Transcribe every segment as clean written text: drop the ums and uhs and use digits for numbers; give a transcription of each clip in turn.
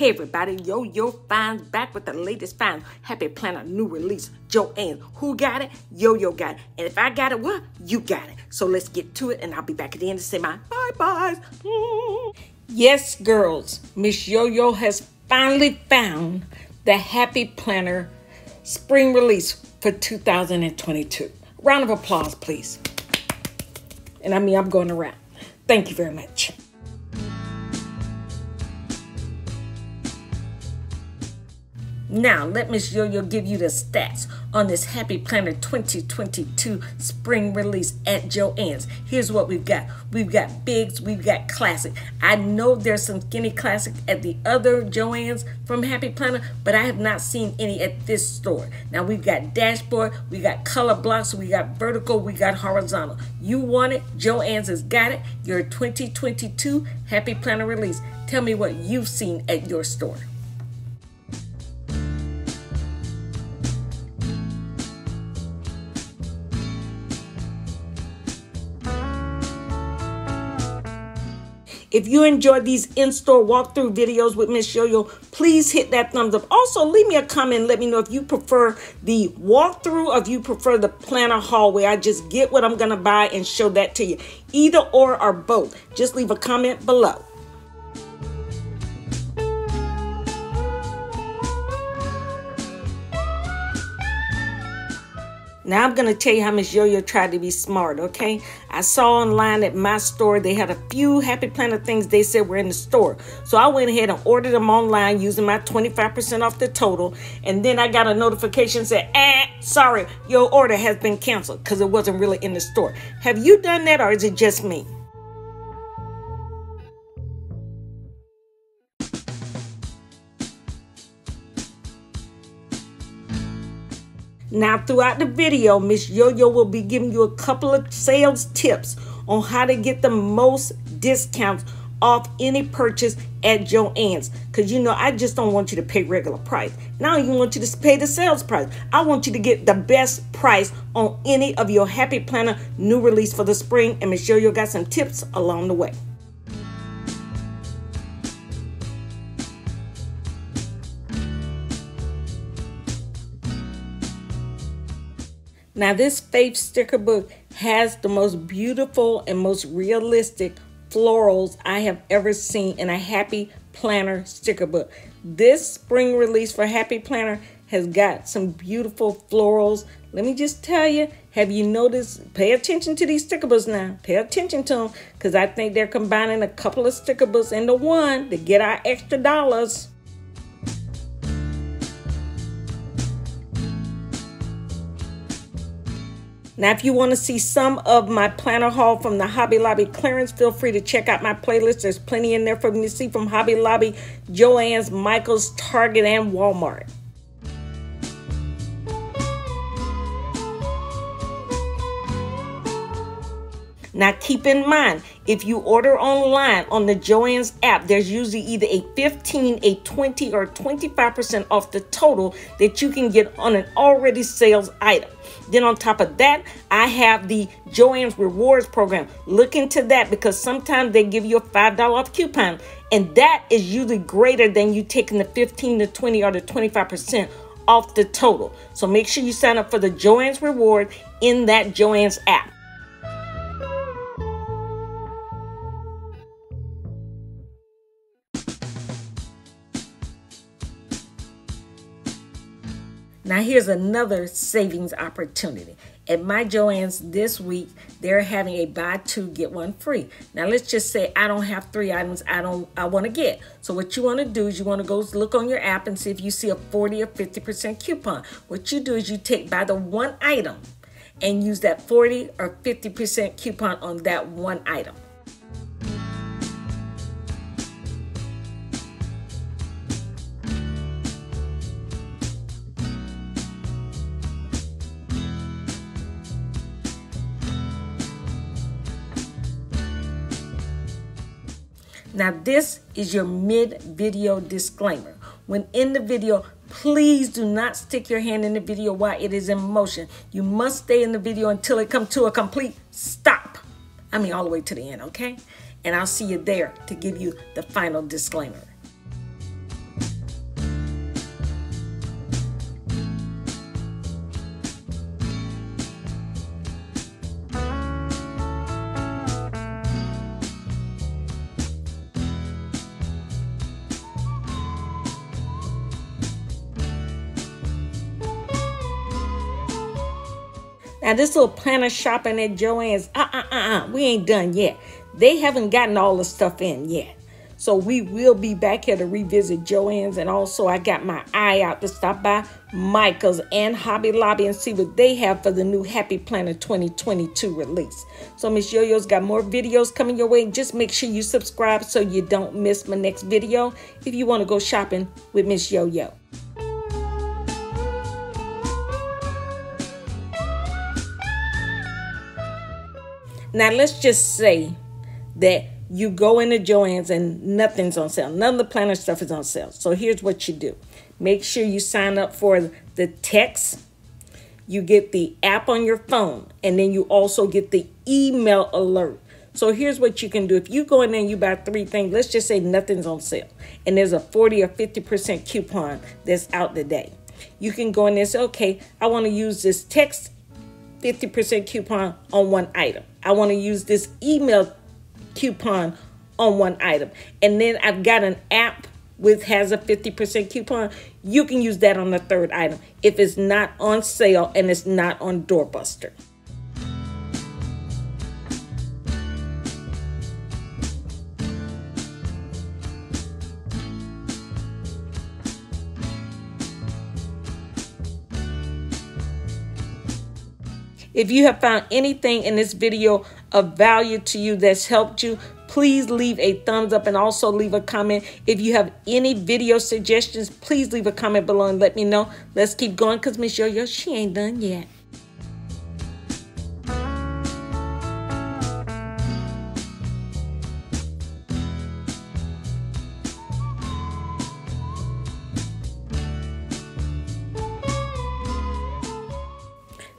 Hey everybody, Yo Finds back with the latest finds. Happy Planner new release, Joann. Who got it? Yo got it. And if I got it, well, you got it. So let's get to it, and I'll be back at the end to say my bye-byes. Yes, girls, Miss Yo has finally found the Happy Planner spring release for 2022. Round of applause, please. And I mean, I'm going around. Thank you very much. Now, let Miss Yo give you the stats on this Happy Planner 2022 spring release at Joann's. Here's what we've got. We've got bigs, we've got classic. I know there's some skinny classic at the other Joann's from Happy Planner, but I have not seen any at this store. Now, we've got dashboard, we got color blocks, we got vertical, we got horizontal. You want it, Joann's has got it. Your 2022 Happy Planner release. Tell me what you've seen at your store. If you enjoyed these in-store walkthrough videos with Miss Yo, please hit that thumbs up. Also, leave me a comment and let me know if you prefer the walkthrough or if you prefer the planner haul where I just get what I'm going to buy and show that to you. Either or both. Just leave a comment below. Now I'm going to tell you how Miss Yo tried to be smart, okay? I saw online at my store, they had a few Happy Planner things they said were in the store. So I went ahead and ordered them online using my 25% off the total. And then I got a notification that said, sorry, your order has been canceled because it wasn't really in the store. Have you done that or is it just me? Now, throughout the video, Miss Yo will be giving you a couple of sales tips on how to get the most discounts off any purchase at Joann's. Because, you know, I just don't want you to pay regular price. And I don't even want you to pay the sales price. I want you to get the best price on any of your Happy Planner new release for the spring. And Miss Yo got some tips along the way. Now, this Faith sticker book has the most beautiful and most realistic florals I have ever seen in a Happy Planner sticker book. This spring release for Happy Planner has got some beautiful florals. Let me just tell you, have you noticed? Pay attention to these sticker books now. Pay attention to them because I think they're combining a couple of sticker books into one to get our extra dollars. Now, if you want to see some of my planner haul from the Hobby Lobby clearance, feel free to check out my playlist. There's plenty in there for me to see from Hobby Lobby, Joann's, Michael's, Target, and Walmart. Now, keep in mind, if you order online on the Joann's app, there's usually either a 15, a 20, or 25% off the total that you can get on an already sales item. Then on top of that, I have the Joann's Rewards program. Look into that because sometimes they give you a $5 off coupon. And that is usually greater than you taking the 15, the 20, or the 25% off the total. So make sure you sign up for the Joann's Reward in that Joann's app. Now, here's another savings opportunity. At my Joann's this week, they're having a buy two, get one free. Now, let's just say I don't have 3 items I want to get. So what you want to do is you want to go look on your app and see if you see a 40 or 50% coupon. What you do is you buy the one item and use that 40 or 50% coupon on that one item. Now, this is your mid-video disclaimer. When in the video, please do not stick your hand in the video while it is in motion. You must stay in the video until it comes to a complete stop. I mean, all the way to the end, okay? And I'll see you there to give you the final disclaimer. Now, this little planner shopping at Joann's, we ain't done yet. They haven't gotten all the stuff in yet. So we will be back here to revisit Joann's. And also, I got my eye out to stop by Michael's and Hobby Lobby and see what they have for the new Happy Planner 2022 release. So Miss Yo-Yo's got more videos coming your way. Just make sure you subscribe so you don't miss my next video if you want to go shopping with Miss Yo-Yo. Now, let's just say that you go into Joann's and nothing's on sale. None of the planner stuff is on sale. So here's what you do. Make sure you sign up for the text. You get the app on your phone. And then you also get the email alert. So here's what you can do. If you go in there and you buy 3 things, let's just say nothing's on sale. And there's a 40 or 50% coupon that's out today. You can go in there and say, okay, I want to use this text 50% coupon on 1 item. I want to use this email coupon on 1 item. And then I've got an app which has a 50% coupon. You can use that on the 3rd item if it's not on sale and it's not on Doorbuster. If you have found anything in this video of value to you that's helped you, please leave a thumbs up and also leave a comment. If you have any video suggestions, please leave a comment below and let me know. Let's keep going because Miss Yo-Yo, she ain't done yet.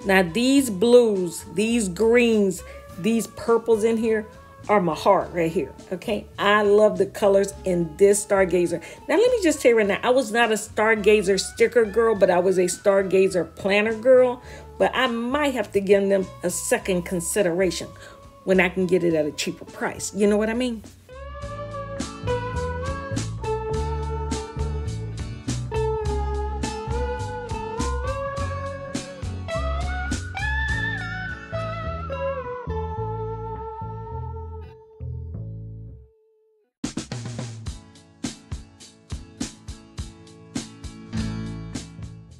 Now, these blues, these greens, these purples in here are my heart right here, okay? I love the colors in this Stargazer. Now, let me just tell you right now, I was not a Stargazer sticker girl, but I was a Stargazer planner girl. But I might have to give them a second consideration when I can get it at a cheaper price. You know what I mean?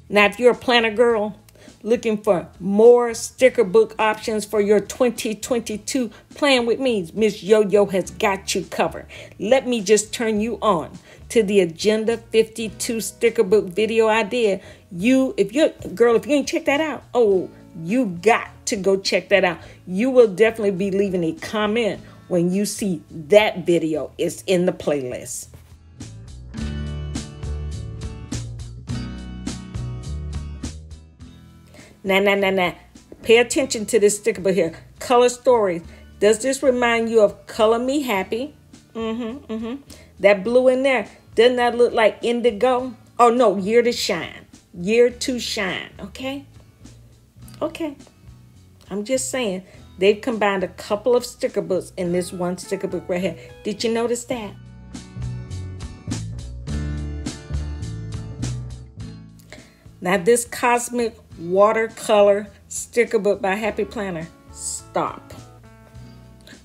Now, if you're a planner girl looking for more sticker book options for your 2022 plan with me, Miss Yo-Yo has got you covered. Let me just turn you on to the Agenda 52 sticker book video I did. If you ain't checked that out, oh, you got to go check that out. You will definitely be leaving a comment when you see that video. It's in the playlist. Now. Pay attention to this sticker book here. Color Stories. Does this remind you of Color Me Happy? That blue in there, doesn't that look like indigo? Oh, no, Year to Shine. Year to Shine, okay? Okay. I'm just saying, they've combined a couple of sticker books in this one sticker book right here. Did you notice that? Now, this Cosmic Watercolor sticker book by Happy Planner, stop.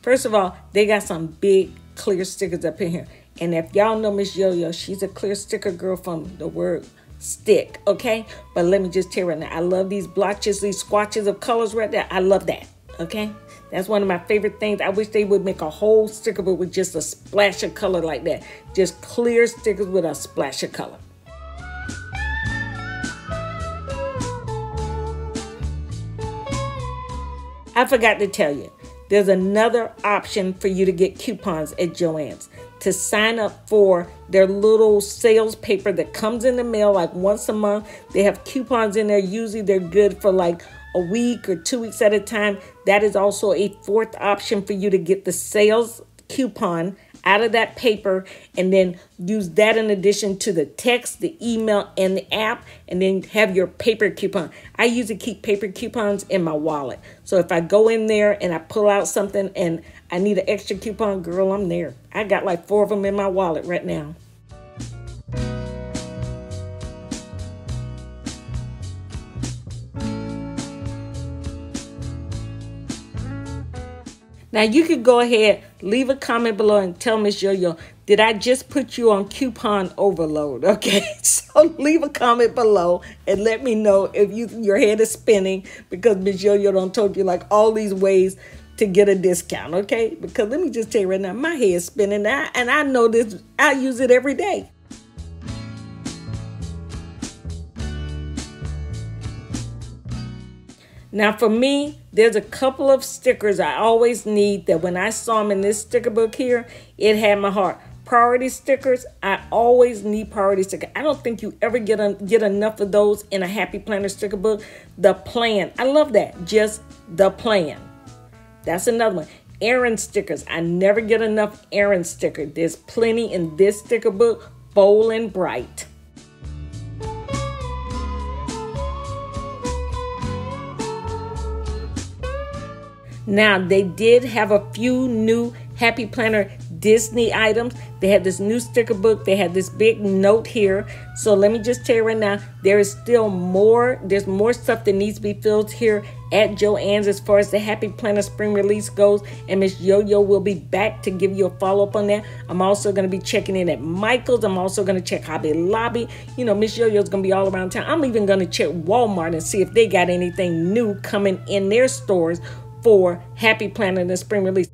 First of all, they got some big clear stickers up in here. And if y'all know Miss Yo-Yo, she's a clear sticker girl from the word stick, okay? But let me just tell you right now, I love these blotches, these swatches of colors right there. I love that, okay? That's one of my favorite things. I wish they would make a whole sticker book with just a splash of color like that. Just clear stickers with a splash of color. I forgot to tell you, there's another option for you to get coupons at Joann's. To sign up for their little sales paper that comes in the mail like once a month. They have coupons in there. Usually they're good for like a week or 2 weeks at a time. That is also a 4th option for you to get the sales coupon out of that paper and then use that in addition to the text, the email, and the app, and then have your paper coupon. I usually keep paper coupons in my wallet. So if I go in there and I pull out something and I need an extra coupon, girl, I'm there. I got like 4 of them in my wallet right now. Now you could go ahead, leave a comment below and tell Miss Yo-Yo, did I just put you on coupon overload? Okay, so leave a comment below and let me know if your head is spinning because Miss Yo-Yo done told you like all these ways to get a discount, okay? Because let me just tell you right now, my head is spinning and I know this, I use it every day. Now for me, there's a couple of stickers I always need that when I saw them in this sticker book here, it had my heart. Priority stickers, I always need priority stickers. I don't think you ever get enough of those in a Happy Planner sticker book. The plan, I love that, just the plan. That's another one. Errand stickers, I never get enough errand sticker. There's plenty in this sticker book, bold and bright. Now, they did have a few new Happy Planner Disney items. They had this new sticker book. They had this big note here. So let me just tell you right now, there is still more. There's more stuff that needs to be filled here at Joann's as far as the Happy Planner spring release goes. And Miss Yo-Yo will be back to give you a follow-up on that. I'm also going to be checking in at Michael's. I'm also going to check Hobby Lobby. You know, Miss Yo-Yo's going to be all around town. I'm even going to check Walmart and see if they got anything new coming in their stores for Happy Planner in the spring release.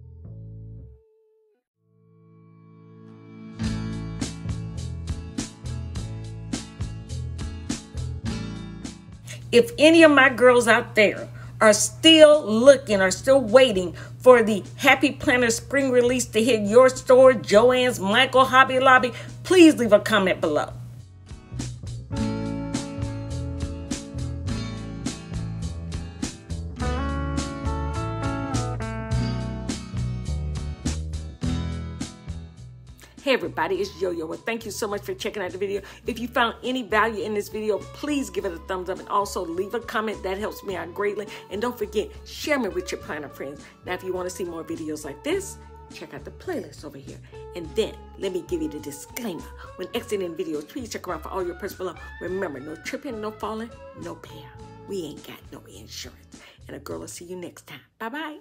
If any of my girls out there are still looking or still waiting for the Happy Planner spring release to hit your store, Joann's, Michael, Hobby Lobby, please leave a comment below. Hey everybody, it's Yo-Yo. Well, thank you so much for checking out the video. If you found any value in this video, please give it a thumbs up and also leave a comment. That helps me out greatly. And don't forget, share me with your planner friends. Now, if you want to see more videos like this, check out the playlist over here. And then, let me give you the disclaimer. When exiting videos, please check around for all your personal below. Remember, no tripping, no falling, no payout. We ain't got no insurance. And a girl will see you next time. Bye-bye.